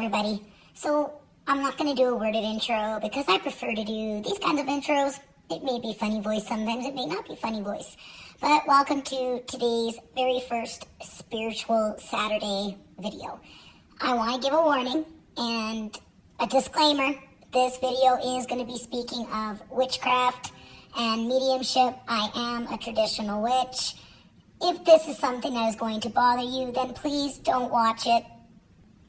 everybody. So I'm not going to do a worded intro because I prefer to do these kinds of intros. It may be funny voice sometimes, it may not be funny voice. But welcome to today's very first Spiritual Saturday video. I want to give a warning and a disclaimer. This video is going to be speaking of witchcraft and mediumship. I am a traditional witch. If this is something that is going to bother you, then please don't watch it.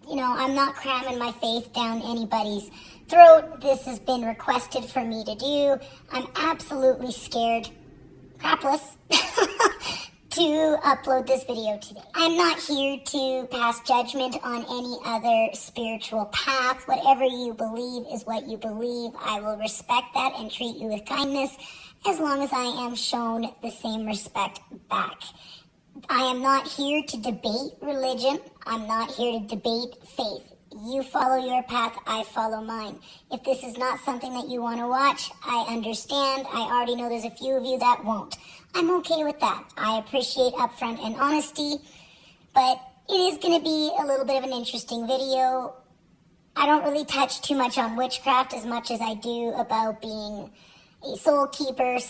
You know, I'm not cramming my faith down anybody's throat. This has been requested for me to do. I'm absolutely scared, crapless, to upload this video today. I'm not here to pass judgment on any other spiritual path. Whatever you believe is what you believe. I will respect that and treat you with kindness as long as I am shown the same respect back. I am not here to debate religion. I'm not here to debate faith. You follow your path, I follow mine. If this is not something that you want to watch, I understand. I already know there's a few of you that won't. I'm okay with that. I appreciate upfront and honesty, but it is going to be a little bit of an interesting video. I don't really touch too much on witchcraft as much as I do about being a soul keeper /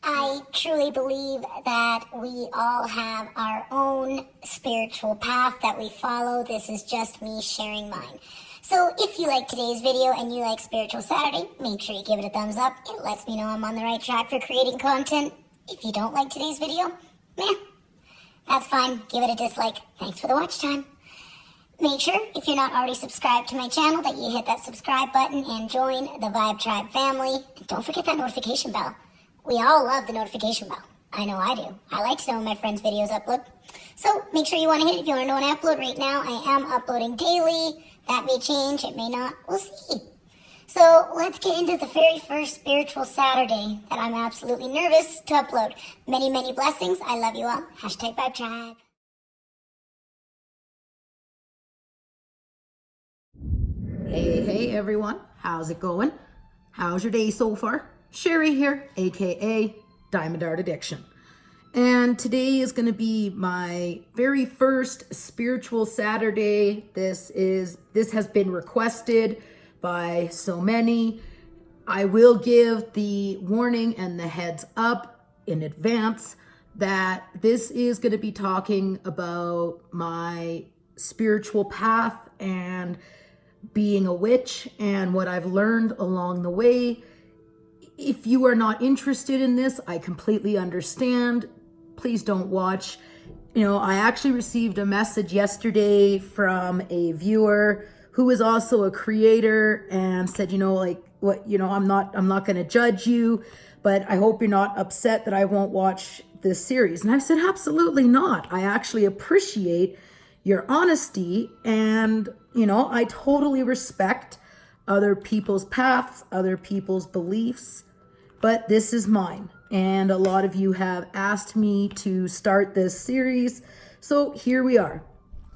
I truly believe that we all have our own spiritual path that we follow. This is just me sharing mine. So if you like today's video and you like Spiritual Saturday, make sure you give it a thumbs up. It lets me know I'm on the right track for creating content. If you don't like today's video, that's fine. Give it a dislike. Thanks for the watch time. Make sure, if you're not already subscribed to my channel, that you hit that subscribe button and join the Vibetribe family. And don't forget that notification bell. We all love the notification bell. I know I do. I like to know when my friends' videos upload. So make sure you want to hit it if you want to know when I upload. Right now, I am uploading daily. That may change. It may not. We'll see. So let's get into the very first Spiritual Saturday that I'm absolutely nervous to upload. Many, many blessings. I love you all. #Vibetribe. Hey everyone, how's it going? How's your day so far? Sherry here, aka Diamond Art Addiction. And today is going to be my very first Spiritual Saturday. This has been requested by so many. I will give the warning and the heads up in advance that this is going to be talking about my spiritual path and being a witch and what I've learned along the way. If you are not interested in this, I completely understand. Please don't watch. You know, I actually received a message yesterday from a viewer who is also a creator and said, I'm not going to judge you, but I hope you're not upset that I won't watch this series. And I said, absolutely not. I actually appreciate your honesty, and I totally respect other people's paths, other people's beliefs, but this is mine. And a lot of you have asked me to start this series, so here we are.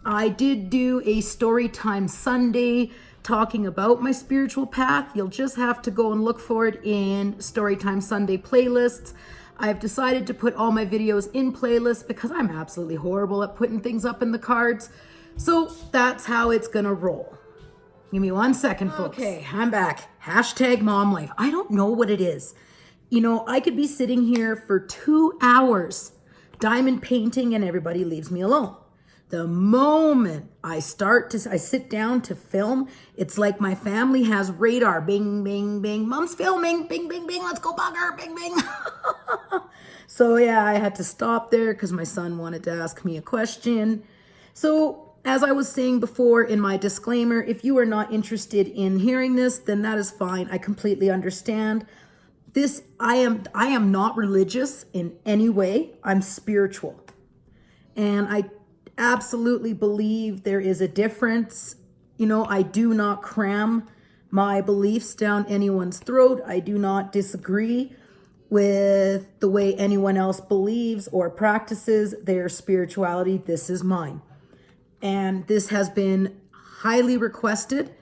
I did do a Storytime Sunday talking about my spiritual path. You'll just have to go and look for it in Storytime Sunday playlists. I've decided to put all my videos in playlists because I'm absolutely horrible at putting things up in the cards. So that's how it's gonna roll. Give me 1 second, folks. Okay, I'm back. #mom life. I don't know what it is. I could be sitting here for 2 hours diamond painting and everybody leaves me alone. The moment I sit down to film, it's like my family has radar. Bing, bing, bing. Mom's filming. Bing, bing, bing. Let's go bugger. Bing, bing. So yeah, I had to stop there because my son wanted to ask me a question. So as I was saying before in my disclaimer, if you are not interested in hearing this, then that is fine. I completely understand. I am not religious in any way. I'm spiritual. And I absolutely believe there is a difference. I do not cram my beliefs down anyone's throat. I do not disagree with the way anyone else believes or practices their spirituality. This is mine. And this has been highly requested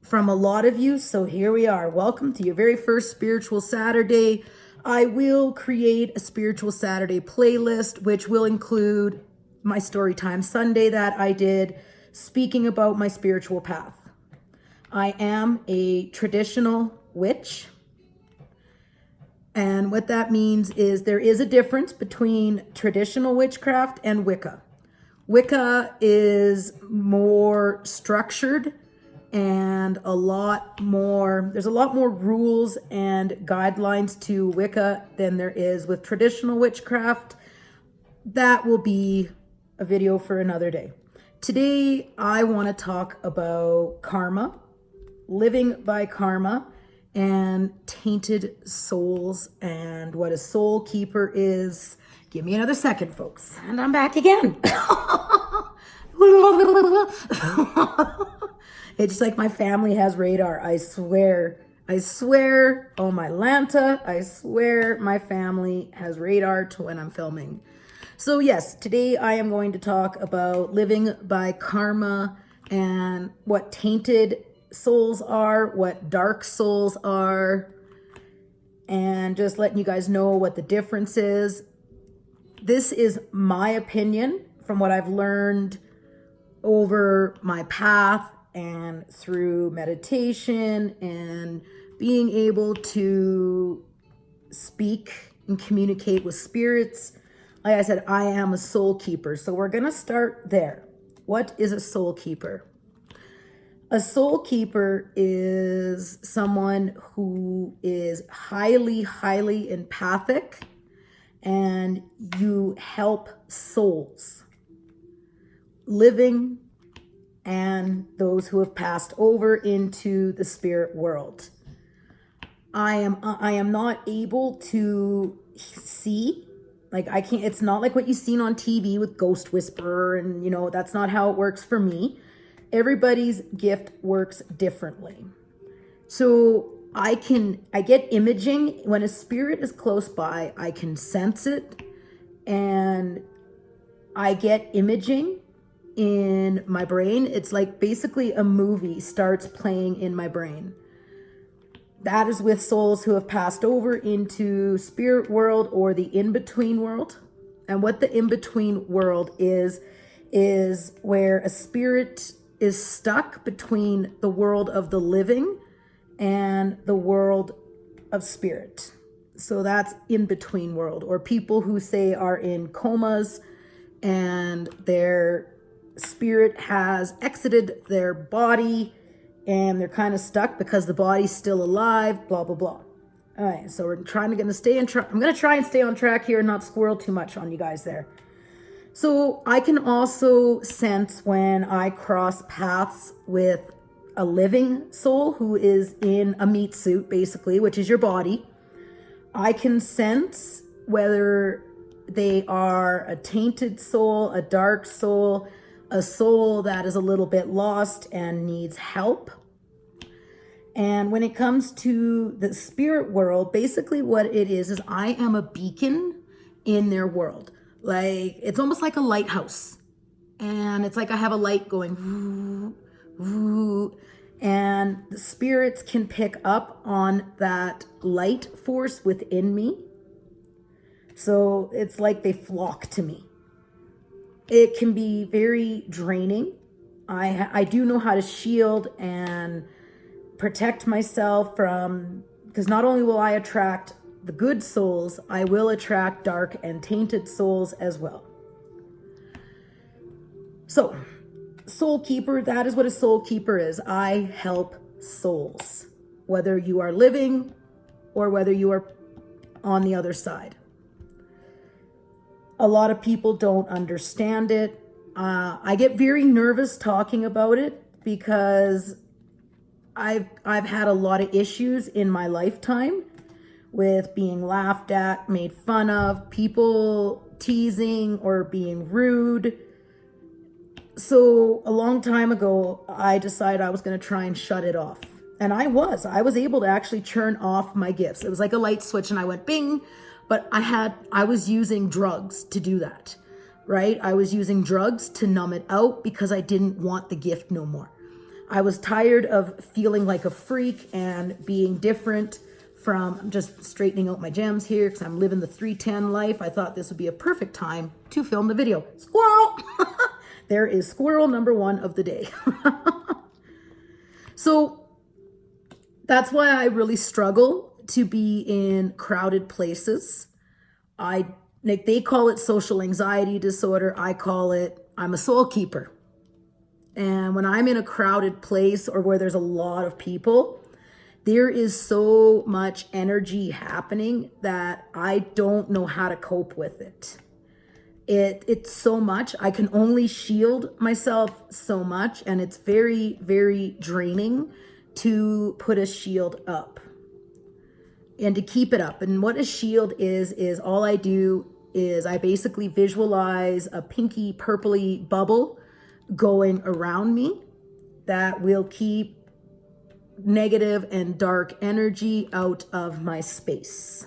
from a lot of you. So here we are. Welcome to your very first Spiritual Saturday. I will create a Spiritual Saturday playlist, which will include my Storytime Sunday that I did speaking about my spiritual path. I am a traditional witch. And what that means is there is a difference between traditional witchcraft and Wicca. Wicca is more structured and there's a lot more rules and guidelines to Wicca than there is with traditional witchcraft. That will be a video for another day. Today, I want to talk about karma, living by karma, and tainted souls, and what a soul keeper is. Give me another second, folks. And I'm back again. It's like my family has radar. I swear. Oh, my Lanta. I swear my family has radar to when I'm filming. So yes, today I am going to talk about living by karma and what tainted souls are, what dark souls are, and just letting you guys know what the difference is. This is my opinion from what I've learned over my path and through meditation and being able to speak and communicate with spirits. Like I said, I am a soul keeper. So we're going to start there. What is a soul keeper? A soul keeper is someone who is highly, highly empathic, and you help souls, living and those who have passed over into the spirit world. I am not able to see, like I can't, it's not like what you've seen on TV with Ghost Whisperer, and that's not how it works for me. Everybody's gift works differently. So I get imaging. When a spirit is close by, I can sense it, and I get imaging in my brain. It's like basically a movie starts playing in my brain. That is with souls who have passed over into spirit world or the in-between world. And what the in-between world is where a spirit is stuck between the world of the living and the world of spirit. So that's in-between world, or people who say are in comas and their spirit has exited their body and they're kind of stuck because the body's still alive, blah, blah, blah. All right, so I'm going to try and stay on track here and not squirrel too much on you guys there. So I can also sense when I cross paths with a living soul who is in a meat suit, basically, which is your body. I can sense whether they are a tainted soul, a dark soul, a soul that is a little bit lost and needs help. And when it comes to the spirit world, basically what it is I am a beacon in their world. Like, it's almost like a lighthouse. And it's like I have a light going, woo, woo, and the spirits can pick up on that light force within me. So it's like they flock to me. It can be very draining. I do know how to shield and protect myself from, because not only will I attract the good souls, I will attract dark and tainted souls as well. So, soul keeper, that is what a soul keeper is. I help souls, whether you are living or whether you are on the other side. A lot of people don't understand it. I get very nervous talking about it because I've had a lot of issues in my lifetime with being laughed at, made fun of, people teasing or being rude. So a long time ago, I decided I was going to try and shut it off. And I was able to actually turn off my gifts. It was like a light switch and I went bing, but I was using drugs to do that, right? I was using drugs to numb it out because I didn't want the gift no more. I was tired of feeling like a freak and being different from, I'm just straightening out my gems here because I'm living the 310 life. I thought this would be a perfect time to film the video. Squirrel! There is squirrel number one of the day. So That's why I really struggle to be in crowded places. They call it social anxiety disorder. I call it, I'm a soul keeper. And when I'm in a crowded place or where there's a lot of people, there is so much energy happening that I don't know how to cope with it. It's so much. I can only shield myself so much, and it's very, very draining to put a shield up and to keep it up. And what a shield is all I do is I basically visualize a pinky purpley bubble going around me that will keep negative and dark energy out of my space.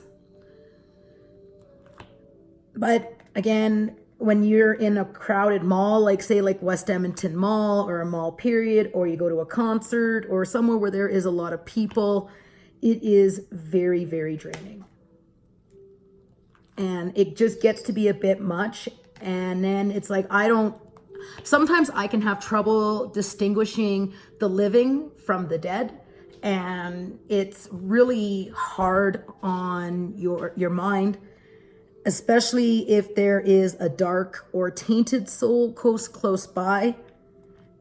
But again, when you're in a crowded mall, like say like West Edmonton Mall or a mall period, or you go to a concert or somewhere where there is a lot of people, it is very, very draining. And it just gets to be a bit much. And then it's like, sometimes I can have trouble distinguishing the living from the dead. And it's really hard on your mind, especially if there is a dark or tainted soul close by.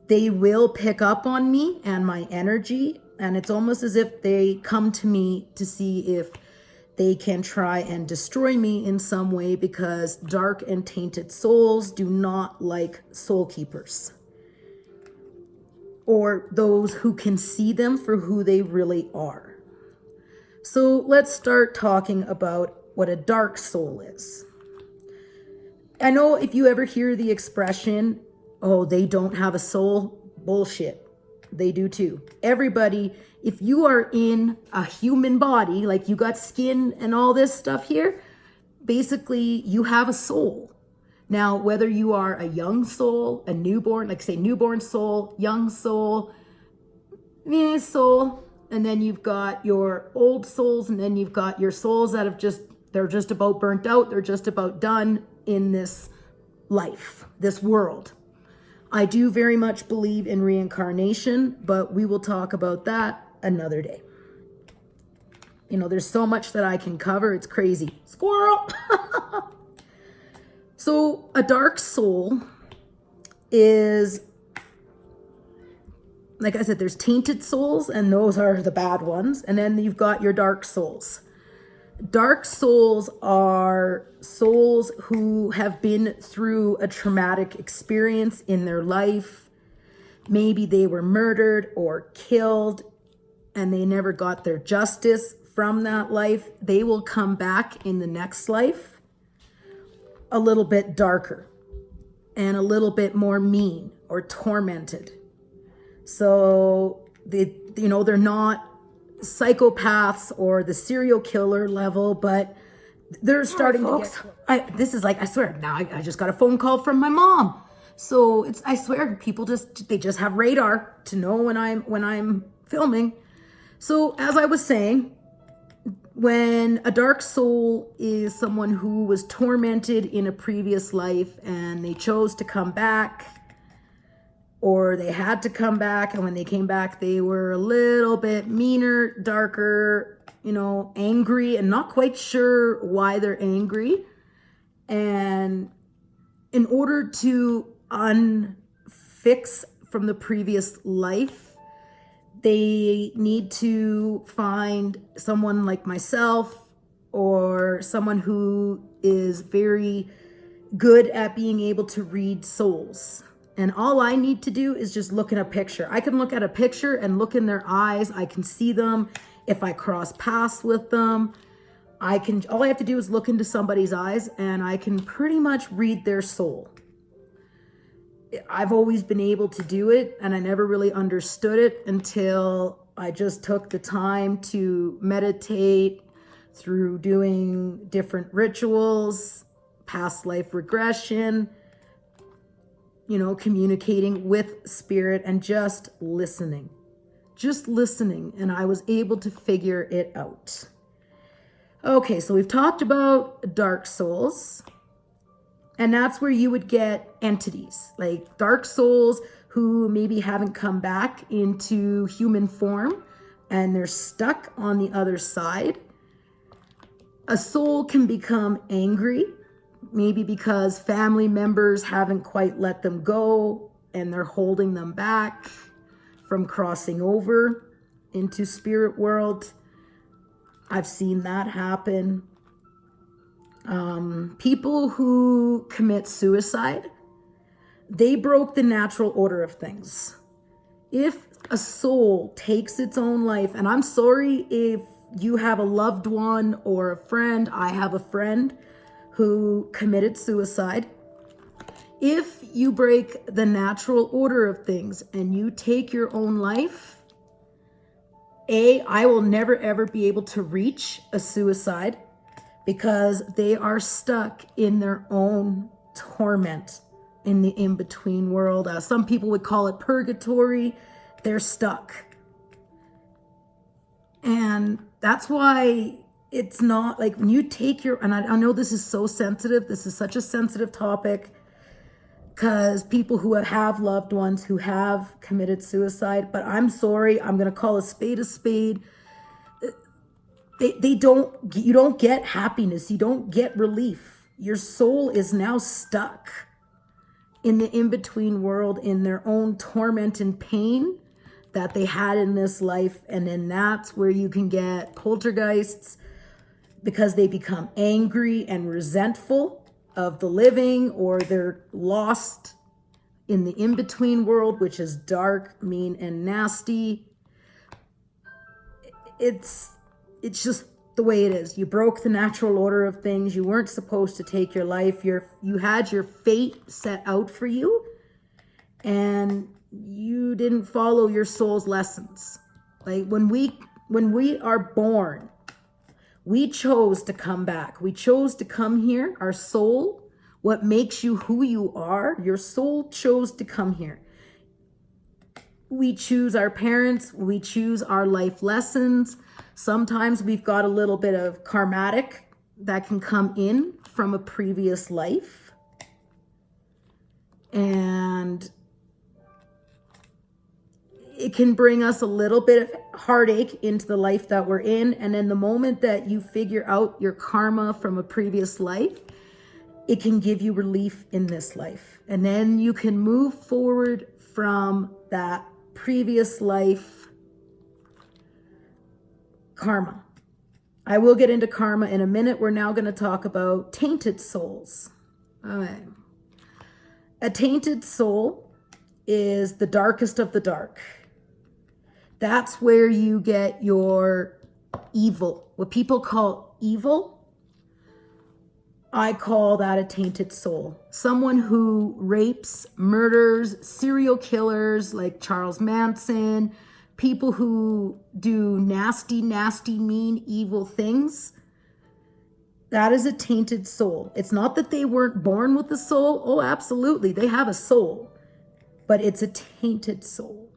They will pick up on me and my energy, and it's almost as if they come to me to see if they can try and destroy me in some way, because dark and tainted souls do not like soul keepers or those who can see them for who they really are. So let's start talking about what a dark soul is. I know if you ever hear the expression, oh, they don't have a soul, bullshit. They do too. Everybody, if you are in a human body, like you got skin and all this stuff here, basically you have a soul. Now, whether you are a young soul, a newborn, like say newborn soul, young soul, soul, and then you've got your old souls, and then you've got your souls that they're just about burnt out. They're just about done in this life, this world. I do very much believe in reincarnation, but we will talk about that another day. There's so much that I can cover. It's crazy. Squirrel. So a dark soul is, like I said, there's tainted souls, and those are the bad ones. And then you've got your dark souls. Dark souls are souls who have been through a traumatic experience in their life. Maybe they were murdered or killed and they never got their justice from that life. They will come back in the next life a little bit darker and a little bit more mean or tormented. So they're not psychopaths or the serial killer level, but they're starting to get, this is like, I swear, now I just got a phone call from my mom. So I swear, people they just have radar to know when I'm filming. So as I was saying, when a dark soul is someone who was tormented in a previous life and they chose to come back, or they had to come back, and when they came back, they were a little bit meaner, darker, angry, and not quite sure why they're angry. And in order to unfix from the previous life, they need to find someone like myself or someone who is very good at being able to read souls. And all I need to do is just look at a picture. I can look at a picture and look in their eyes. I can see them. If I cross paths with them, all I have to do is look into somebody's eyes and I can pretty much read their soul. I've always been able to do it, and I never really understood it until I just took the time to meditate through doing different rituals, past life regression, communicating with spirit and just listening. And I was able to figure it out. Okay, so we've talked about dark souls. And that's where you would get entities like dark souls who maybe haven't come back into human form. and they're stuck on the other side, a soul can become angry, maybe because family members haven't quite let them go and they're holding them back from crossing over into spirit world. I've seen that happen. People who commit suicide, they broke the natural order of things. If a soul takes its own life, and I'm sorry if you have a loved one or a friend, I have a friend who committed suicide. If you break the natural order of things and you take your own life, I will never ever be able to reach a suicide because they are stuck in their own torment in the in-between world. Some people would call it purgatory. They're stuck. And that's why it's not like when you take your, and I know this is so sensitive. This is such a sensitive topic because people who have loved ones who have committed suicide, but I'm sorry, I'm going to call a spade a spade. You don't get happiness. You don't get relief. Your soul is now stuck in the in-between world in their own torment and pain that they had in this life. And then that's where you can get poltergeists because they become angry and resentful of the living, or they're lost in the in-between world, which is dark, mean, and nasty. It's just the way it is. You broke the natural order of things. You weren't supposed to take your life. You had your fate set out for you, and you didn't follow your soul's lessons. Like when we are born, we chose to come back. We chose to come here. Our soul, what makes you who you are, your soul chose to come here. We choose our parents. We choose our life lessons. Sometimes we've got a little bit of karmatic that can come in from a previous life. And it can bring us a little bit of heartache into the life that we're in. And then the moment that you figure out your karma from a previous life, it can give you relief in this life. And then you can move forward from that previous life karma. I will get into karma in a minute. We're now going to talk about tainted souls. All right. A tainted soul is the darkest of the dark. That's where you get your evil. What people call evil, I call that a tainted soul. Someone who rapes, murders, serial killers like Charles Manson, people who do nasty, nasty, mean, evil things. That is a tainted soul. It's not that they weren't born with a soul. Oh, absolutely. They have a soul, but it's a tainted soul.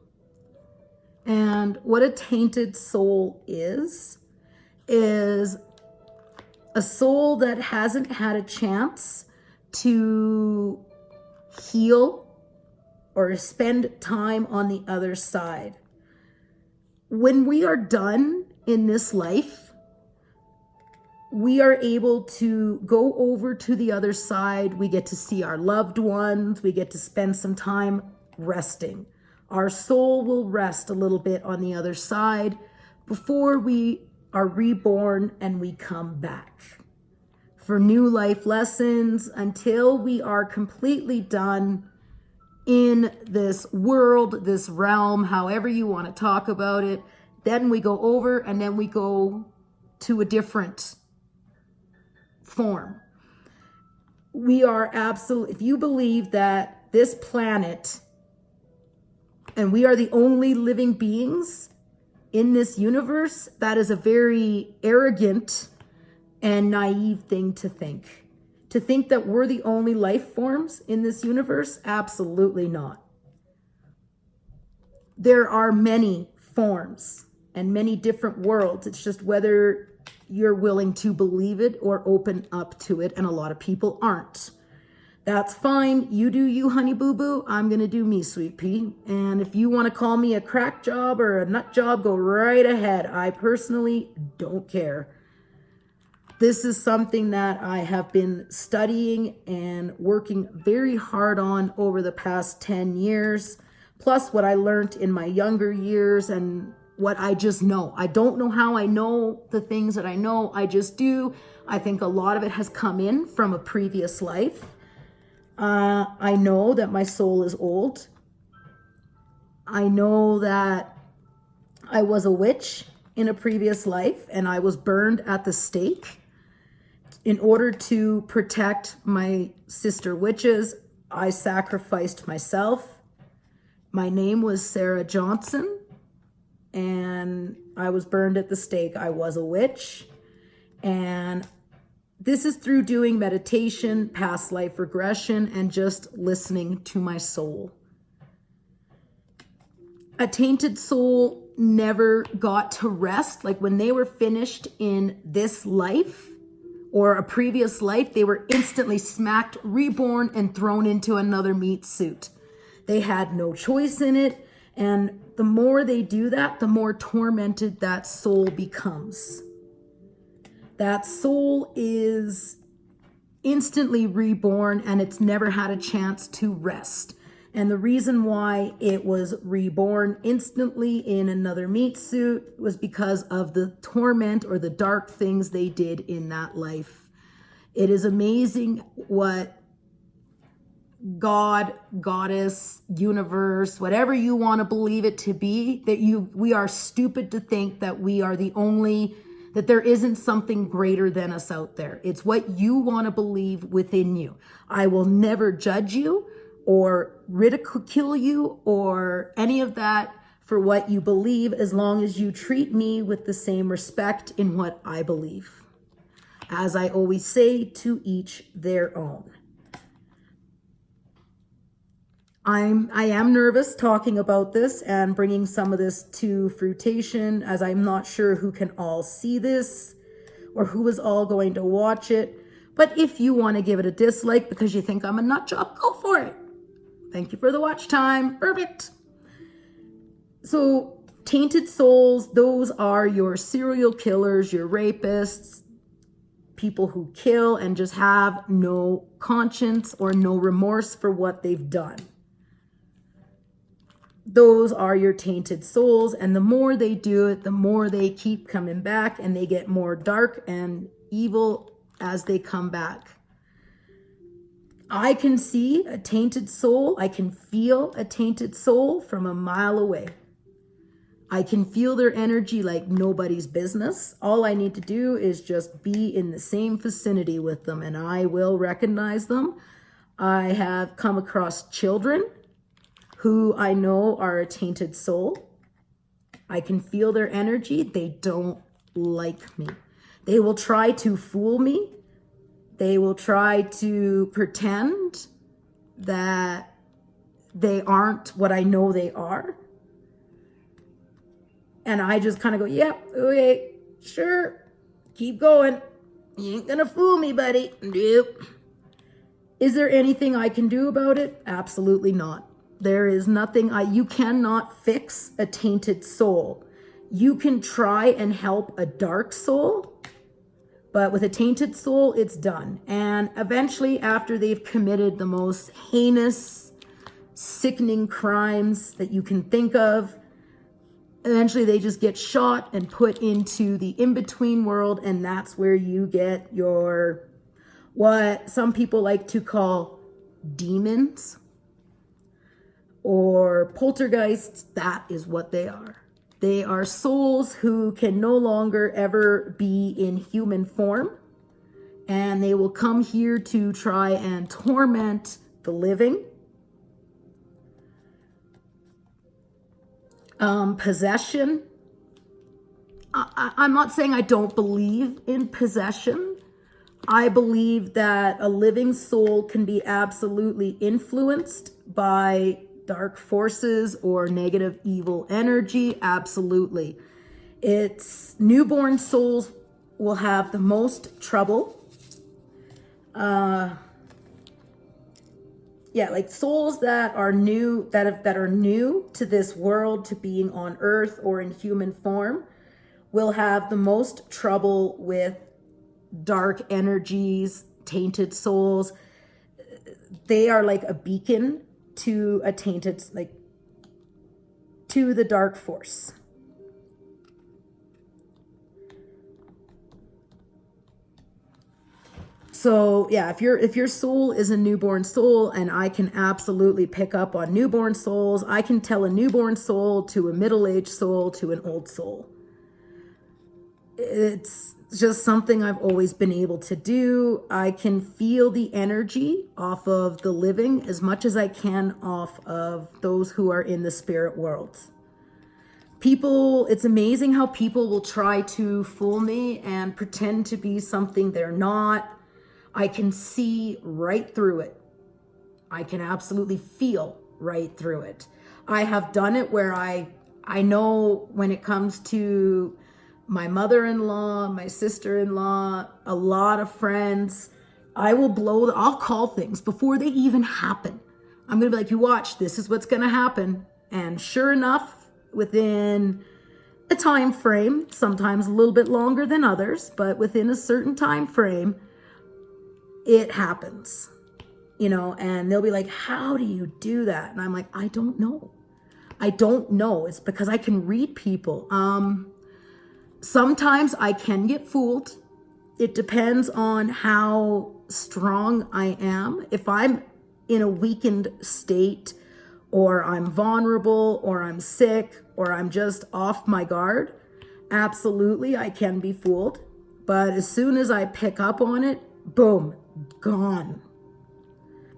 And what a tainted soul is a soul that hasn't had a chance to heal or spend time on the other side. When we are done in this life, we are able to go over to the other side. We get to see our loved ones. We get to spend some time resting. Our soul will rest a little bit on the other side before we are reborn and we come back for new life lessons until we are completely done in this world, this realm, however you want to talk about it. Then we go over and then we go to a different form. We are absolutely, if you believe that this planet and we are the only living beings in this universe, that is a very arrogant and naive thing to think. To think that we're the only life forms in this universe? Absolutely not. There are many forms and many different worlds. It's just whether you're willing to believe it or open up to it, and a lot of people aren't. That's fine. You do you, honey boo boo. I'm going to do me, sweet pea. And if you want to call me a crack job or a nut job, go right ahead. I personally don't care. This is something that I have been studying and working very hard on over the past 10 years, plus what I learned in my younger years and what I just know. I don't know how I know the things that I know. I just do. I think a lot of it has come in from a previous life. I know that my soul is old. I know that I was a witch in a previous life and I was burned at the stake. In order to protect my sister witches, I sacrificed myself. My name was Sarah Johnson, and I was burned at the stake. I was a witch, and this is through doing meditation, past life regression, and just listening to my soul. A tainted soul never got to rest. Like when they were finished in this life, or a previous life, they were instantly smacked, reborn, and thrown into another meat suit. They had no choice in it. And the more they do that, the more tormented that soul becomes. That soul is instantly reborn and it's never had a chance to rest. And the reason why it was reborn instantly in another meat suit was because of the torment or the dark things they did in that life. It is amazing what God, goddess, universe, whatever you want to believe it to be, that we are stupid to think that we are the only, that there isn't something greater than us out there. It's what you want to believe within you. I will never judge you or ridicule you or any of that for what you believe, as long as you treat me with the same respect in what I believe. As I always say, to each their own. I am nervous talking about this and bringing some of this to fruition, as I'm not sure who can all see this or who is all going to watch it. But if you want to give it a dislike because you think I'm a nut job, go for it. Thank you for the watch time. Perfect. So tainted souls, those are your serial killers, your rapists, people who kill and just have no conscience or no remorse for what they've done. Those are your tainted souls. And the more they do it, the more they keep coming back and they get more dark and evil as they come back. I can see a tainted soul. I can feel a tainted soul from a mile away. I can feel their energy like nobody's business. All I need to do is just be in the same vicinity with them and I will recognize them. I have come across children who I know are a tainted soul. I can feel their energy. They don't like me. They will try to fool me. They will try to pretend that they aren't what I know they are. And I just kind of go, yep, okay, sure, keep going. You ain't gonna fool me, buddy. Nope. Is there anything I can do about it? Absolutely not. There is nothing you cannot fix a tainted soul. You can try and help a dark soul, but with a tainted soul, it's done. And eventually, after they've committed the most heinous, sickening crimes that you can think of, eventually they just get shot and put into the in-between world, and that's where you get your, what some people like to call demons or poltergeists. That is what they are. They are souls who can no longer ever be in human form, and they will come here to try and torment the living. Possession. I'm not saying I don't believe in possession. I believe that a living soul can be absolutely influenced by dark forces or negative evil energy. Absolutely. It's newborn souls will have the most trouble. yeah, like souls that are new, that are new to this world, to being on earth or in human form, will have the most trouble with dark energies, tainted souls. They are like a beacon to a tainted, like to the dark force. So yeah, if your soul is a newborn soul, and I can absolutely pick up on newborn souls, I can tell a newborn soul to a middle-aged soul to an old soul. It's just something I've always been able to do. I can feel the energy off of the living as much as I can off of those who are in the spirit world. People, it's amazing how people will try to fool me and pretend to be something they're not. I can see right through it. I can absolutely feel right through it. I have done it where I know when it comes to my mother-in-law, my sister-in-law, a lot of friends, I'll call things before they even happen. I'm going to be like, you watch, this is what's going to happen. And sure enough, within a time frame, sometimes a little bit longer than others, but within a certain time frame, it happens, and they'll be like, how do you do that? And I'm like, I don't know. It's because I can read people. Sometimes I can get fooled. It depends on how strong I am. If I'm in a weakened state, or I'm vulnerable, or I'm sick, or I'm just off my guard, absolutely I can be fooled. But as soon as I pick up on it, boom, gone.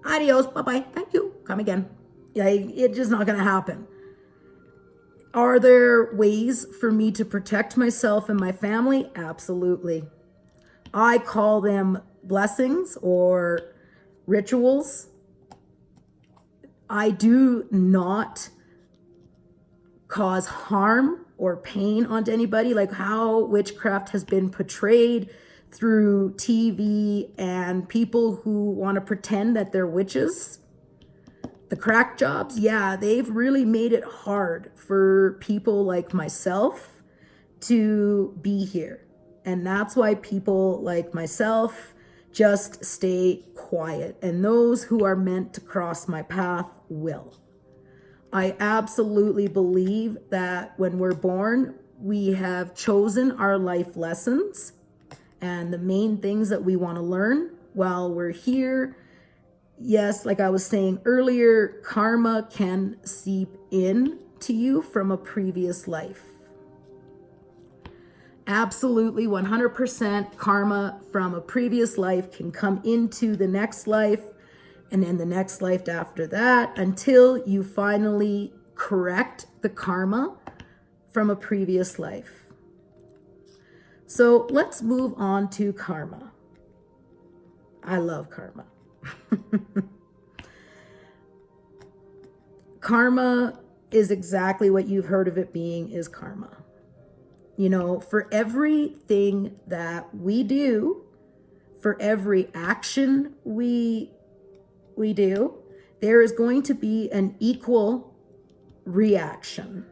Adios, bye-bye, thank you, come again. Yeah, it's just not gonna happen. Are there ways for me to protect myself and my family? Absolutely. I call them blessings or rituals. I do not cause harm or pain onto anybody, like how witchcraft has been portrayed through TV and people who want to pretend that they're witches. The crack jobs, yeah, they've really made it hard for people like myself to be here. And that's why people like myself just stay quiet. And those who are meant to cross my path will. I absolutely believe that when we're born, we have chosen our life lessons and the main things that we want to learn while we're here. Yes, like I was saying earlier, karma can seep in to you from a previous life. Absolutely, 100% karma from a previous life can come into the next life, and then the next life after that, until you finally correct the karma from a previous life. So let's move on to karma. I love karma. Karma is exactly what you've heard of it being, is karma. For everything that we do, for every action we do, there is going to be an equal reaction.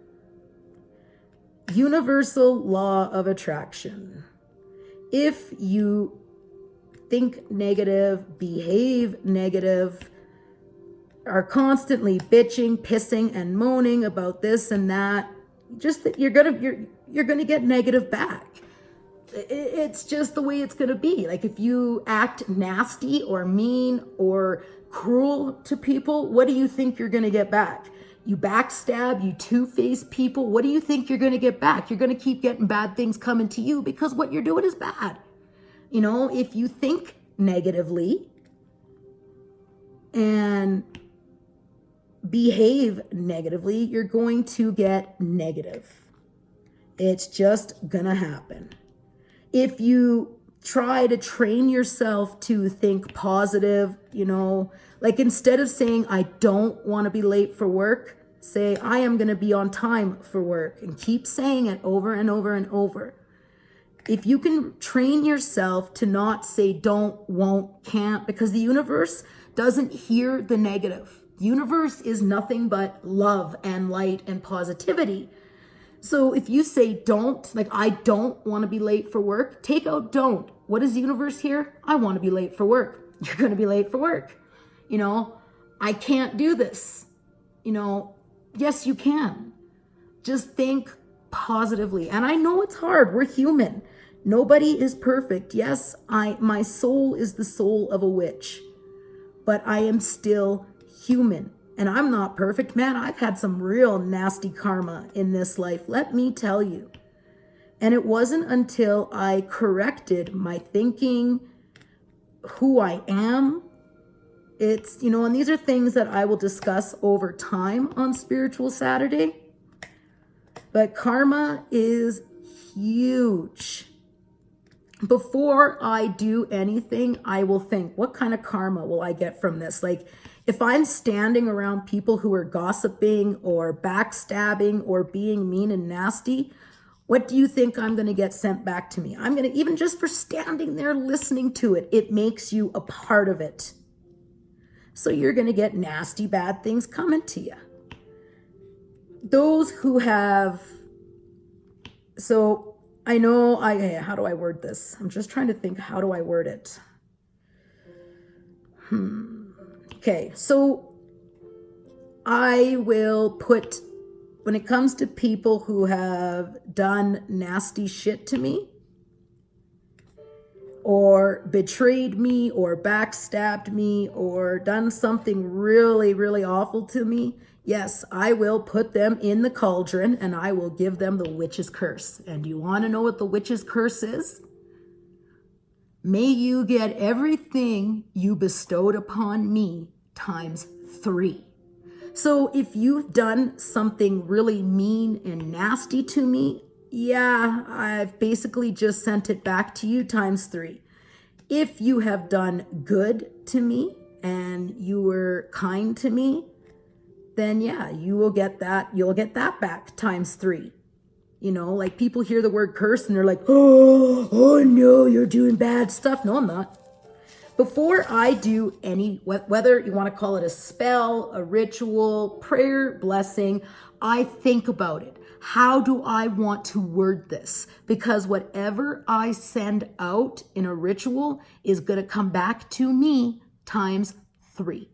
Universal law of attraction. If you think negative, behave negative, are constantly bitching, pissing, and moaning about this and that, just that you're gonna get negative back. It's just the way it's gonna be. Like if you act nasty or mean or cruel to people, what do you think you're gonna get back? You backstab, you two-face people, what do you think you're gonna get back? You're gonna keep getting bad things coming to you because what you're doing is bad. If you think negatively and behave negatively, you're going to get negative. It's just gonna happen. If you try to train yourself to think positive, like instead of saying, I don't want to be late for work, say, I am going to be on time for work, and keep saying it over and over and over. If you can train yourself to not say don't, won't, can't, because the universe doesn't hear the negative. The universe is nothing but love and light and positivity. So if you say don't, like I don't want to be late for work, take out don't. What does the universe hear? I want to be late for work. You're going to be late for work. You know, I can't do this. You know, yes, you can. Just think positively. And I know it's hard. We're human. Nobody is perfect. Yes, my soul is the soul of a witch, but I am still human. And I'm not perfect. Man, I've had some real nasty karma in this life, let me tell you. And it wasn't until I corrected my thinking, who I am. It's, you know, and these are things that I will discuss over time on Spiritual Saturday. But karma is huge. Before I do anything, I will think, what kind of karma will I get from this? Like, if I'm standing around people who are gossiping or backstabbing or being mean and nasty, what do you think I'm going to get sent back to me? I'm going to, even just for standing there listening to it, it makes you a part of it. So you're going to get nasty, bad things coming to you. Those who have, so I know, how do I word this? I'm just trying to think, how do I word it? Okay, so I will put, when it comes to people who have done nasty shit to me, or betrayed me, or backstabbed me, or done something really, really awful to me, yes, I will put them in the cauldron and I will give them the witch's curse. And you want to know what the witch's curse is? May you get everything you bestowed upon me times 3. So if you've done something really mean and nasty to me, yeah, I've basically just sent it back to you times 3. If you have done good to me and you were kind to me, then yeah, you'll get that back times 3. You know, like people hear the word curse and they're like, oh no, you're doing bad stuff. No, I'm not. Before I do any, whether you want to call it a spell, a ritual, prayer, blessing, I think about it. How do I want to word this? Because whatever I send out in a ritual is going to come back to me times 3.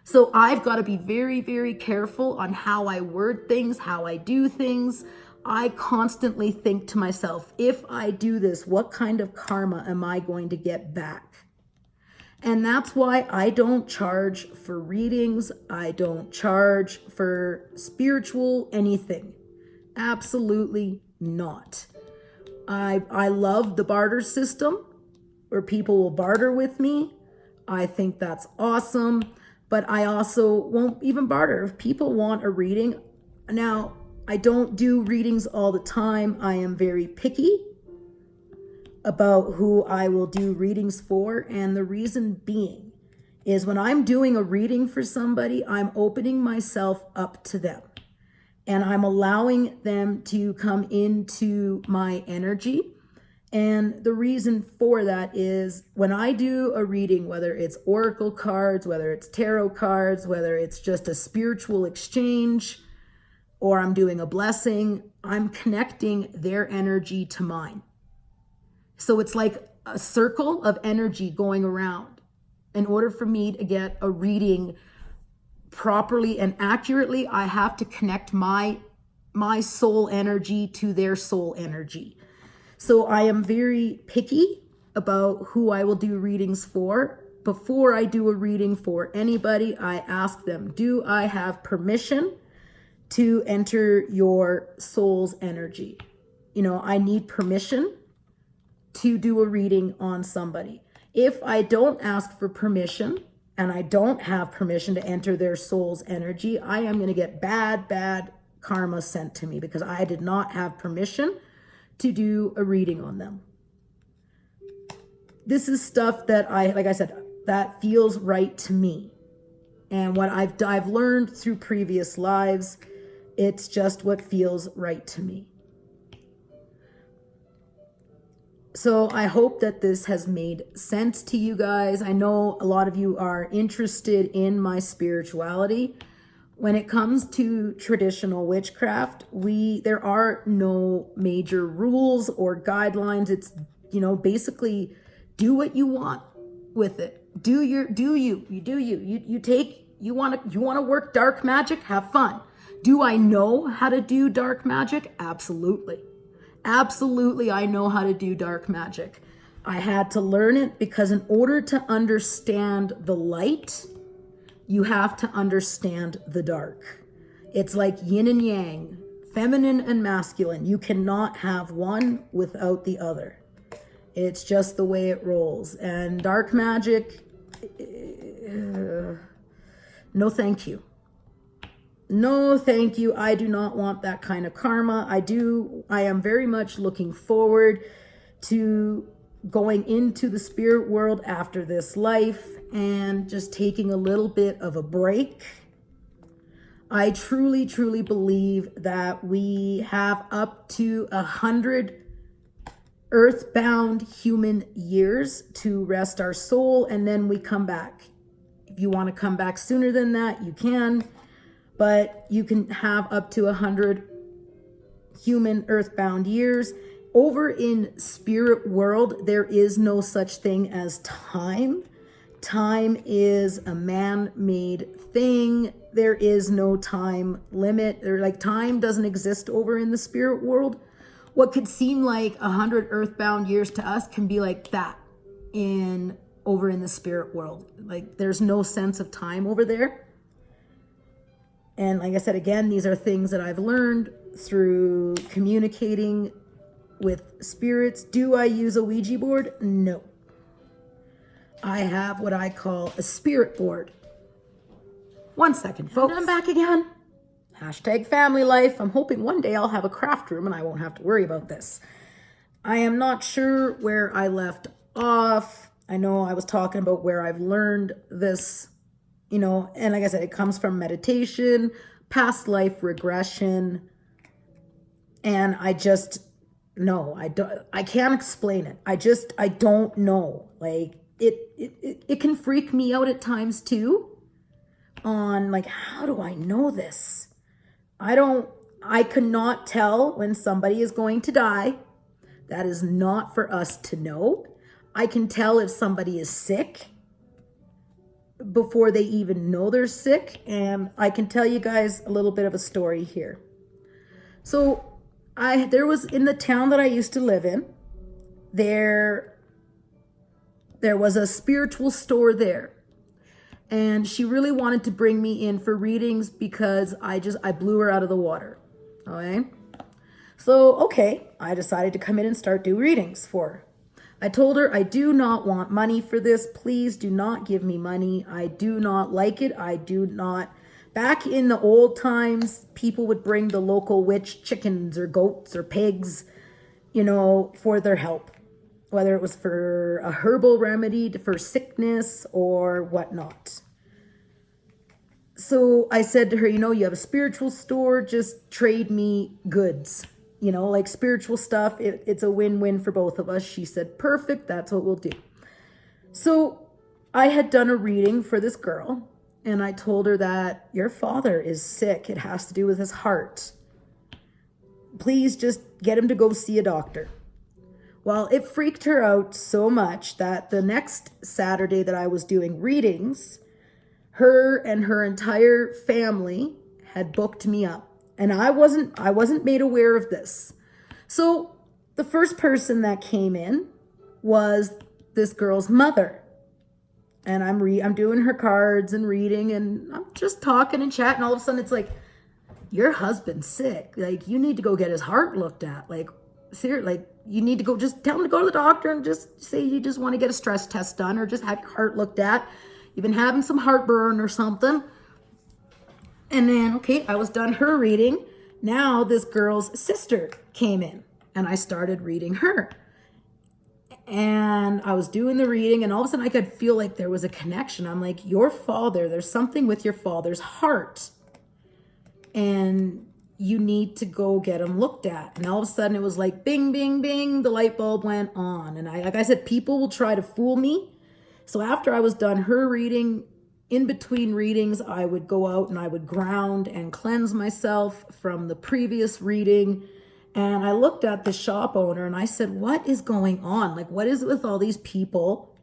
So I've got to be very, very careful on how I word things, how I do things. I constantly think to myself, if I do this, what kind of karma am I going to get back? And that's why I don't charge for readings. I don't charge for spiritual anything. Absolutely not. I love the barter system where people will barter with me. I think that's awesome. But I also won't even barter. If people want a reading, now I don't do readings all the time. I am very picky about who I will do readings for. And the reason being is when I'm doing a reading for somebody, I'm opening myself up to them. And I'm allowing them to come into my energy. And the reason for that is when I do a reading, whether it's oracle cards, whether it's tarot cards, whether it's just a spiritual exchange, or I'm doing a blessing, I'm connecting their energy to mine. So it's like a circle of energy going around. In order for me to get a reading properly and accurately, I have to connect my soul energy to their soul energy. So I am very picky about who I will do readings for. Before I do a reading for anybody, I ask them, do I have permission to enter your soul's energy? You know, I need permission to do a reading on somebody. If I don't ask for permission and I don't have permission to enter their soul's energy, I am going to get bad karma sent to me because I did not have permission to do a reading on them. This is stuff that like I said, that feels right to me. And what I've learned through previous lives, it's just what feels right to me. So I hope that this has made sense to you guys. I know a lot of you are interested in my spirituality. When it comes to traditional witchcraft, there are no major rules or guidelines. It's, basically do what you want with it. Do you want to work dark magic? Have fun. Do I know how to do dark magic? Absolutely. Absolutely, I know how to do dark magic. I had to learn it because in order to understand the light, you have to understand the dark. It's like yin and yang, feminine and masculine. You cannot have one without the other. It's just the way it rolls. And dark magic, no thank you. No, thank you. I do not want that kind of karma. I am very much looking forward to going into the spirit world after this life and just taking a little bit of a break. I truly, truly believe that we have up to 100 earthbound human years to rest our soul, and then we come back. If you want to come back sooner than that, you can. But you can have up to 100 human earthbound years. Over in spirit world, there is no such thing as time. Time is a man-made thing. There is no time limit. Time doesn't exist over in the spirit world. What could seem like 100 earthbound years to us can be like that over in the spirit world. Like there's no sense of time over there. And like I said, again, these are things that I've learned through communicating with spirits. Do I use a Ouija board? No. I have what I call a spirit board. One second, folks. And I'm back again. Hashtag family life. I'm hoping one day I'll have a craft room and I won't have to worry about this. I am not sure where I left off. I know I was talking about where I've learned this, and like I said, it comes from meditation, past life regression, and I can't explain it. I don't know. Like it can freak me out at times too on like, how do I know this? I cannot tell when somebody is going to die. That is not for us to know. I can tell if somebody is sick before they even know they're sick. And I can tell you guys a little bit of a story here. So there was in the town that I used to live in, there was a spiritual store there. And she really wanted to bring me in for readings because I blew her out of the water. Okay. So, okay, I decided to come in and start doing readings for her. I told her, I do not want money for this. Please do not give me money. I do not like it. I do not. Back in the old times, people would bring the local witch chickens or goats or pigs, for their help, whether it was for a herbal remedy for sickness or whatnot. So I said to her, you have a spiritual store, just trade me goods. Like spiritual stuff, it's a win-win for both of us. She said, perfect, that's what we'll do. So I had done a reading for this girl, and I told her that your father is sick. It has to do with his heart. Please just get him to go see a doctor. Well, it freaked her out so much that the next Saturday that I was doing readings, her and her entire family had booked me up. And I wasn't made aware of this. So the first person that came in was this girl's mother. And I'm doing her cards and reading, and I'm just talking and chatting. All of a sudden it's like, your husband's sick. Like, you need to go get his heart looked at. Like, seriously, like you need to go, just tell him to go to the doctor and just say you just want to get a stress test done or just have your heart looked at. You've been having some heartburn or something. And then, okay, I was done her reading. Now this girl's sister came in and I started reading her. And I was doing the reading and all of a sudden I could feel like there was a connection. I'm like, your father, there's something with your father's heart. And you need to go get them looked at. And all of a sudden it was like, bing, bing, bing, the light bulb went on. And like I said, people will try to fool me. So after I was done her reading, in between readings, I would go out and I would ground and cleanse myself from the previous reading. And I looked at the shop owner and I said, what is going on? Like, what is it with all these people?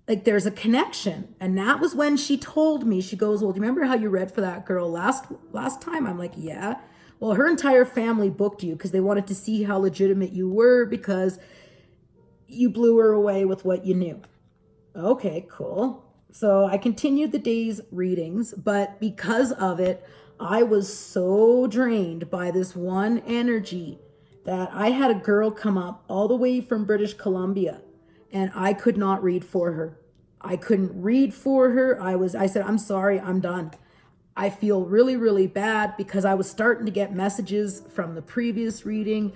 Like, there's a connection. And that was when she told me, she goes, well, do you remember how you read for that girl last time? I'm like, yeah. Well, her entire family booked you because they wanted to see how legitimate you were because you blew her away with what you knew. Okay, cool. So I continued the day's readings, but because of it, I was so drained by this one energy that I had a girl come up all the way from British Columbia and I could not read for her. I couldn't read for her. I said, I'm sorry, I'm done. I feel really, really bad because I was starting to get messages from the previous reading.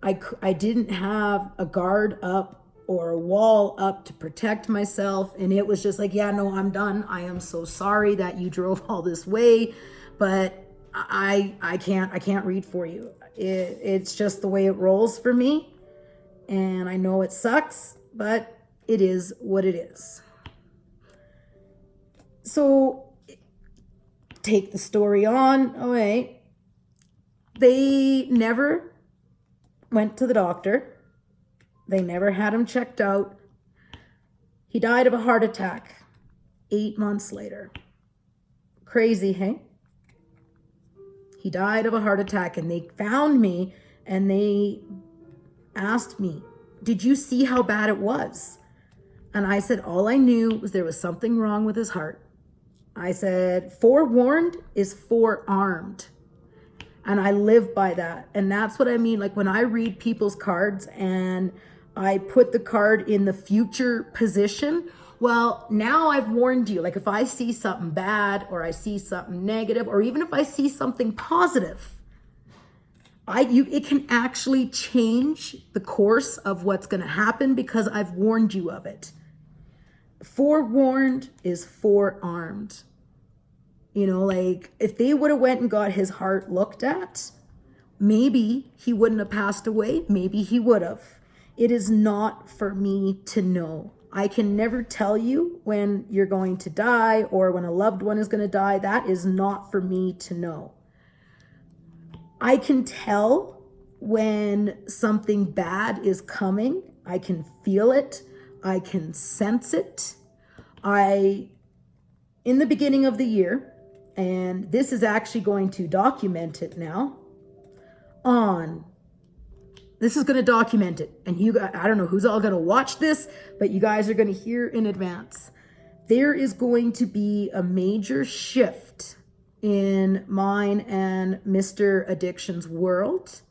I didn't have a guard up or a wall up to protect myself. And it was just like, yeah, no, I'm done. I am so sorry that you drove all this way, but I can't read for you. It's just the way it rolls for me. And I know it sucks, but it is what it is. So take the story on. Oh, wait. They never went to the doctor. They never had him checked out. He died of a heart attack 8 months later. Crazy, hey? He died of a heart attack and they found me and they asked me, did you see how bad it was? And I said, all I knew was there was something wrong with his heart. I said, forewarned is forearmed. And I live by that. And that's what I mean. Like when I read people's cards and I put the card in the future position, well, now I've warned you. Like if I see something bad or I see something negative, or even if I see something positive, it can actually change the course of what's going to happen because I've warned you of it. Forewarned is forearmed. You know, like if they would have went and got his heart looked at, maybe he wouldn't have passed away. Maybe he would have. It is not for me to know. I can never tell you when you're going to die or when a loved one is going to die. That is not for me to know. I can tell when something bad is coming. I can feel it. I can sense it. In the beginning of the year, and this is actually going to document it now, this is going to document it. And I don't know who's all going to watch this, but you guys are going to hear in advance. There is going to be a major shift in mine and Mr. Addiction's world.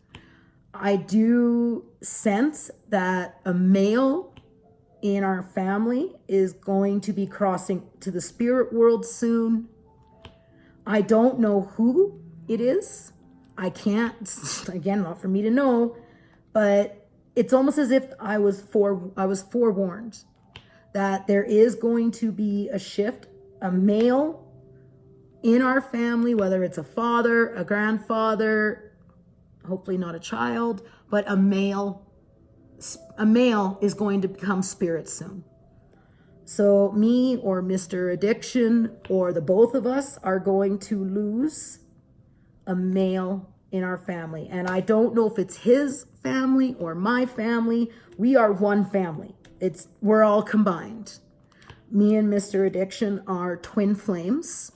I do sense that a male in our family is going to be crossing to the spirit world soon. I don't know who it is. I can't, again, not for me to know, but it's almost as if I was forewarned that there is going to be a shift, a male in our family, whether it's a father, a grandfather, hopefully not a child, but a male is going to become spirit soon. So me or Mr. Addiction or the both of us are going to lose a male in our family. And I don't know if it's his family or my family. We are one family. We're all combined. Me and Mr. Addiction are twin flames,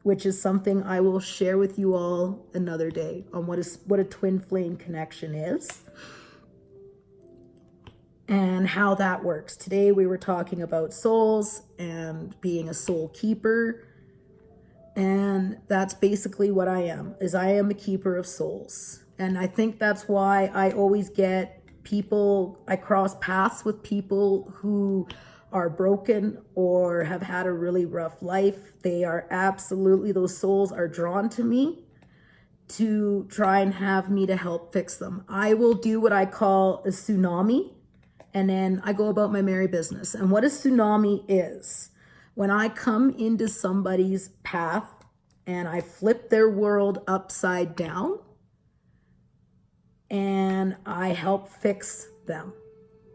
which is something I will share with you all another day on what a twin flame connection is and how that works. Today we were talking about souls and being a soul keeper. And that's basically what I am, is I am a keeper of souls. And I think that's why I always get I cross paths with people who are broken or have had a really rough life. Those souls are drawn to me to try and have me to help fix them. I will do what I call a tsunami, and then I go about my merry business. And what a tsunami is, when I come into somebody's path and I flipped their world upside down, and I helped fix them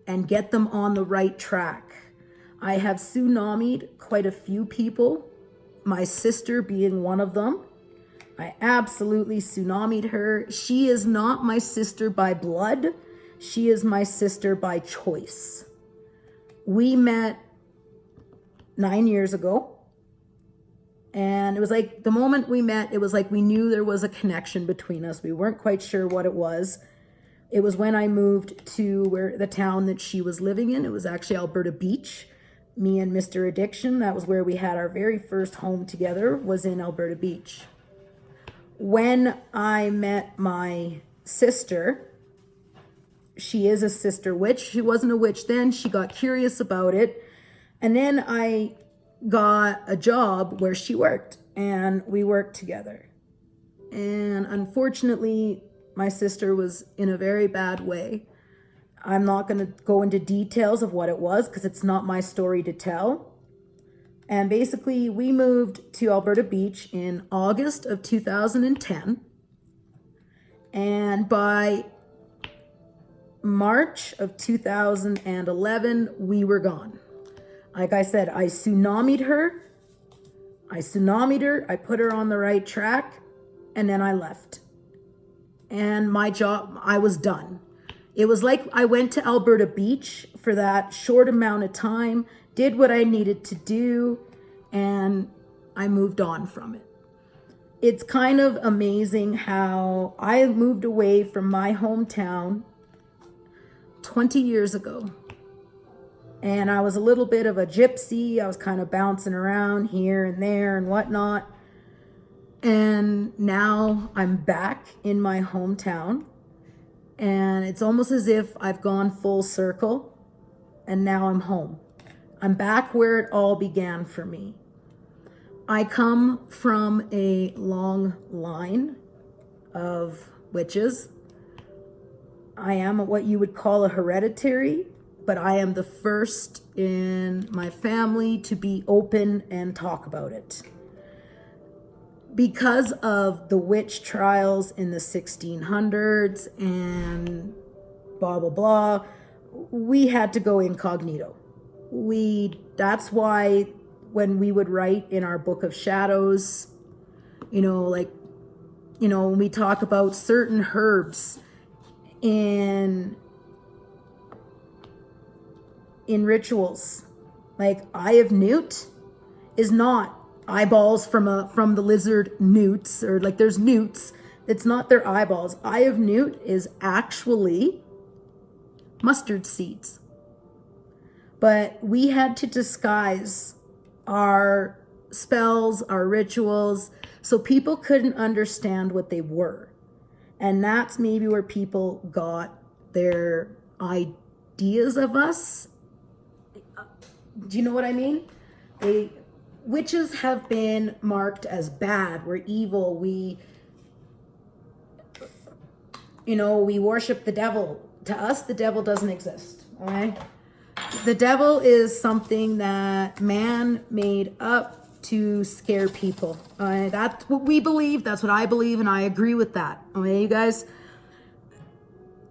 and get them on the right track. I have tsunamied quite a few people, my sister being one of them. I absolutely tsunamied her. She is not my sister by blood. She is my sister by choice. We met 9 years ago. And it was like the moment we met, it was like we knew there was a connection between us. We weren't quite sure what it was. It was when I moved to the town that she was living in. It was actually Alberta Beach. Me and Mr. Addiction, that was where we had our very first home together, was in Alberta Beach. When I met my sister, she is a sister witch. She wasn't a witch then. She got curious about it. And then I got a job where she worked, and we worked together. And unfortunately, my sister was in a very bad way. I'm not going to go into details of what it was because it's not my story to tell. And basically, we moved to Alberta Beach in August of 2010. And by March of 2011, we were gone. Like I said, I tsunamied her. I put her on the right track, and then I left. And my job, I was done. It was like I went to Alberta Beach for that short amount of time, did what I needed to do, and I moved on from it. It's kind of amazing how I moved away from my hometown 20 years ago. And I was a little bit of a gypsy. I was kind of bouncing around here and there and whatnot. And now I'm back in my hometown. And it's almost as if I've gone full circle, and now I'm home. I'm back where it all began for me. I come from a long line of witches. I am what you would call a hereditary, but I am the first in my family to be open and talk about it. Because of the witch trials in the 1600s and blah, blah, blah, we had to go incognito. That's why when we would write in our book of shadows, when we talk about certain herbs in rituals, like Eye of Newt is not eyeballs from the lizard newts, or like there's newts. It's not their eyeballs. Eye of Newt is actually mustard seeds. But we had to disguise our spells, our rituals, so people couldn't understand what they were. And that's maybe where people got their ideas of us. Do you know what I mean? Witches have been marked as bad. We're evil. We worship the devil. To us, the devil doesn't exist. All right? The devil is something that man made up to scare people. That's what we believe. That's what I believe, and I agree with that. Okay, you guys?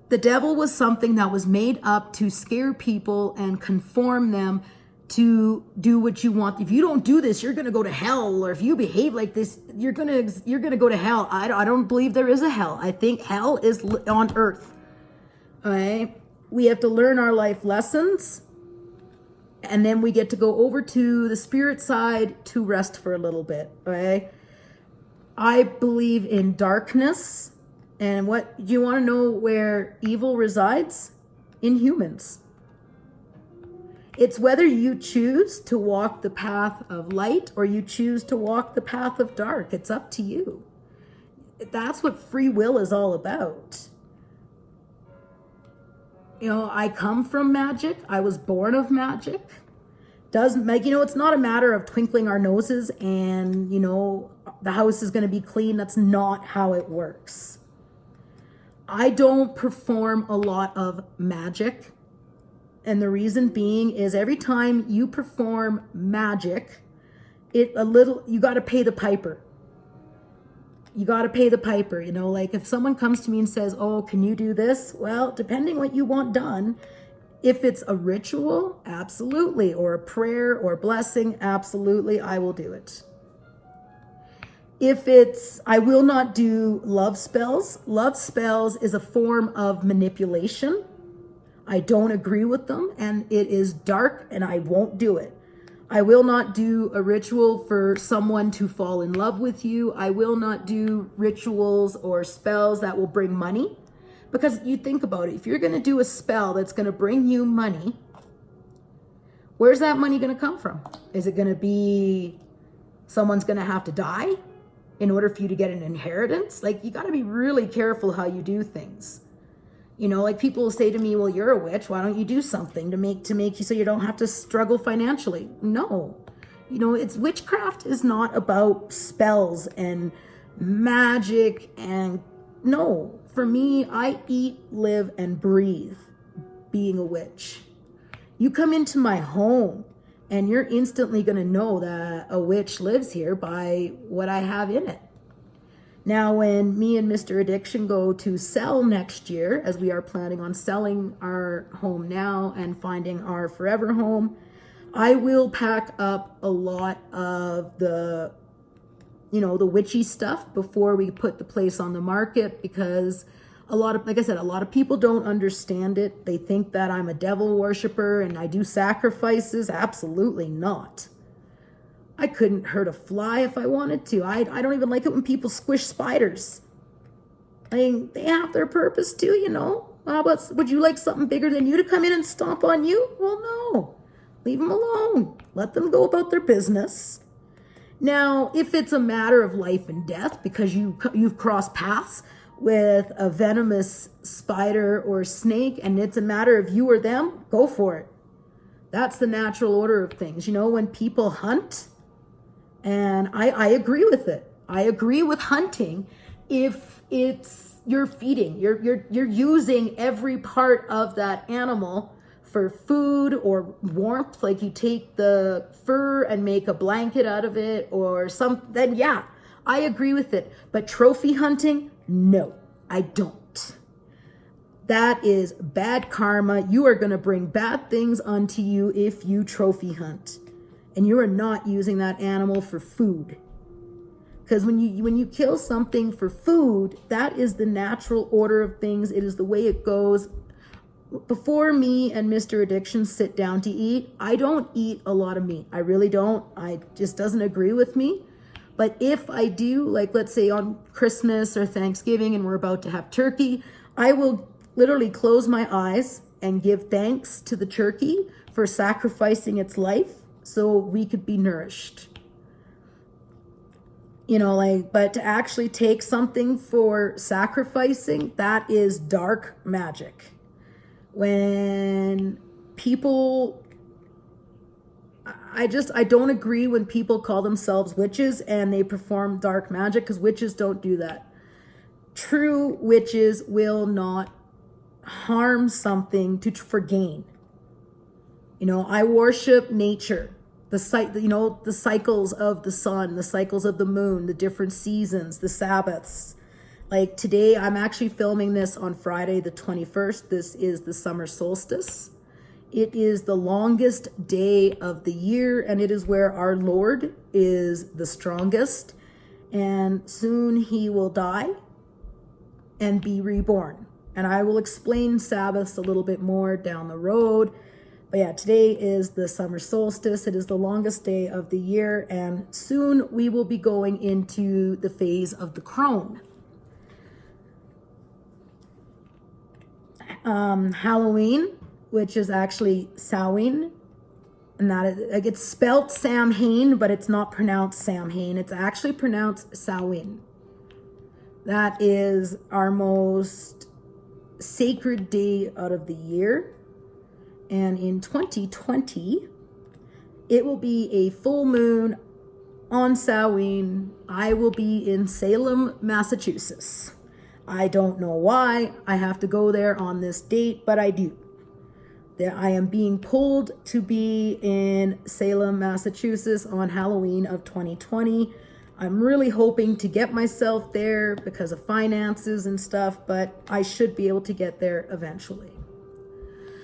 The devil was something that was made up to scare people and conform them to do what you want. If you don't do this, you're going to go to hell. Or if you behave like this, you're going to go to hell. I don't believe there is a hell. I think hell is on earth. All right? We have to learn our life lessons, and then we get to go over to the spirit side to rest for a little bit. Okay? I believe in darkness. And what you want to know where evil resides? In humans. It's whether you choose to walk the path of light or you choose to walk the path of dark. It's up to you. That's what free will is all about. I come from magic. I was born of magic. It's not a matter of twinkling our noses and, the house is going to be clean. That's not how it works. I don't perform a lot of magic. And the reason being is every time you perform magic, you got to pay the piper. you got to pay the piper, you know, like if someone comes to me and says, oh, can you do this? Well, depending what you want done, if it's a ritual, absolutely, or a prayer or blessing, absolutely, I will do it. If it's, I will not do love spells. Love spells is a form of manipulation. I don't agree with them, and it is dark, and I won't do it. I will not do a ritual for someone to fall in love with you. I will not do rituals or spells that will bring money. Because you think about it, if you're going to do a spell that's going to bring you money, where's that money going to come from? Is it going to be someone's going to have to die in order for you to get an inheritance? Like, you got to be really careful how you do things. You know, like people will say to me, well, you're a witch. Why don't you do something to make you so you don't have to struggle financially? No, you know, it's witchcraft is not about spells and magic. And no, for me, I eat, live, and breathe being a witch. You come into my home and you're instantly going to know that a witch lives here by what I have in it. Now, when me and Mr. Addiction go to sell next year, as we are planning on selling our home now and finding our forever home, I will pack up a lot of the, you know, the witchy stuff before we put the place on the market, because like I said, a lot of people don't understand it. They think that I'm a devil worshiper and I do sacrifices. Absolutely not. I couldn't hurt a fly if I wanted to. I don't even like it when people squish spiders. I mean, they have their purpose too, you know. How about, would you like something bigger than you to come in and stomp on you? Well, no. Leave them alone. Let them go about their business. Now, if it's a matter of life and death because you've crossed paths with a venomous spider or snake and it's a matter of you or them, go for it. That's the natural order of things. You know, when people hunt, and I agree with it. I agree with hunting if it's you're feeding, you're using every part of that animal for food or warmth, like you take the fur and make a blanket out of it or something, then yeah, I agree with it. But trophy hunting, no, I don't. That is bad karma. You are going to bring bad things onto you if you trophy hunt. And you are not using that animal for food. Because when you kill something for food, that is the natural order of things. It is the way it goes. Before me and Mr. Addiction sit down to eat, I don't eat a lot of meat. I really don't. It just doesn't agree with me. But if I do, like let's say on Christmas or Thanksgiving and we're about to have turkey, I will literally close my eyes and give thanks to the turkey for sacrificing its life so we could be nourished. You know, like, but to actually take something for sacrificing, that is dark magic. When people, I don't agree when people call themselves witches and they perform dark magic, because witches don't do that. True witches will not harm something for gain. You know, I worship nature. The cycles of the sun, the cycles of the moon, the different seasons, the Sabbaths. Like today, I'm actually filming this on Friday the 21st. This is the summer solstice. It is the longest day of the year, and it is where our Lord is the strongest. And soon he will die and be reborn. And I will explain Sabbaths a little bit more down the road. But yeah, today is the summer solstice. It is the longest day of the year, and soon we will be going into the phase of the crone. Halloween, which is actually Samhain, and that is, like, it's spelt Samhain, but it's not pronounced Samhain. It's actually pronounced Samhain. That is our most sacred day out of the year. And in 2020, it will be a full moon on Samhain. I will be in Salem, Massachusetts. I don't know why I have to go there on this date, but I do. I am being pulled to be in Salem, Massachusetts on Halloween of 2020. I'm really hoping to get myself there because of finances and stuff, but I should be able to get there eventually.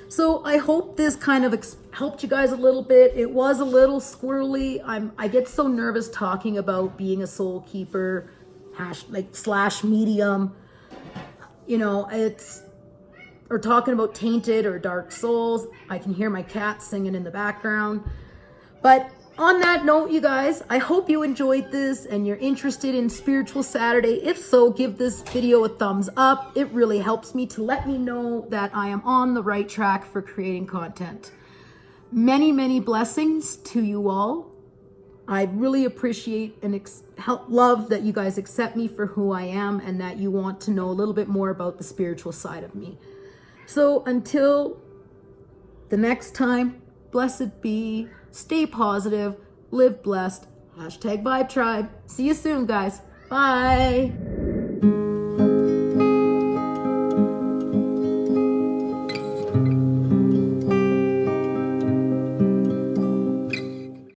So I hope this kind of helped you guys a little bit. It was a little squirrely. I get so nervous talking about being a soul keeper, slash medium. You know, or talking about tainted or dark souls. I can hear my cat singing in the background. But on that note, you guys, I hope you enjoyed this and you're interested in Spiritual Saturday. If so, give this video a thumbs up. It really helps me to let me know that I am on the right track for creating content. Many, many blessings to you all. I really appreciate and love that you guys accept me for who I am and that you want to know a little bit more about the spiritual side of me. So until the next time, blessed be. Stay positive, live blessed. #Vibetribe. See you soon, guys. Bye.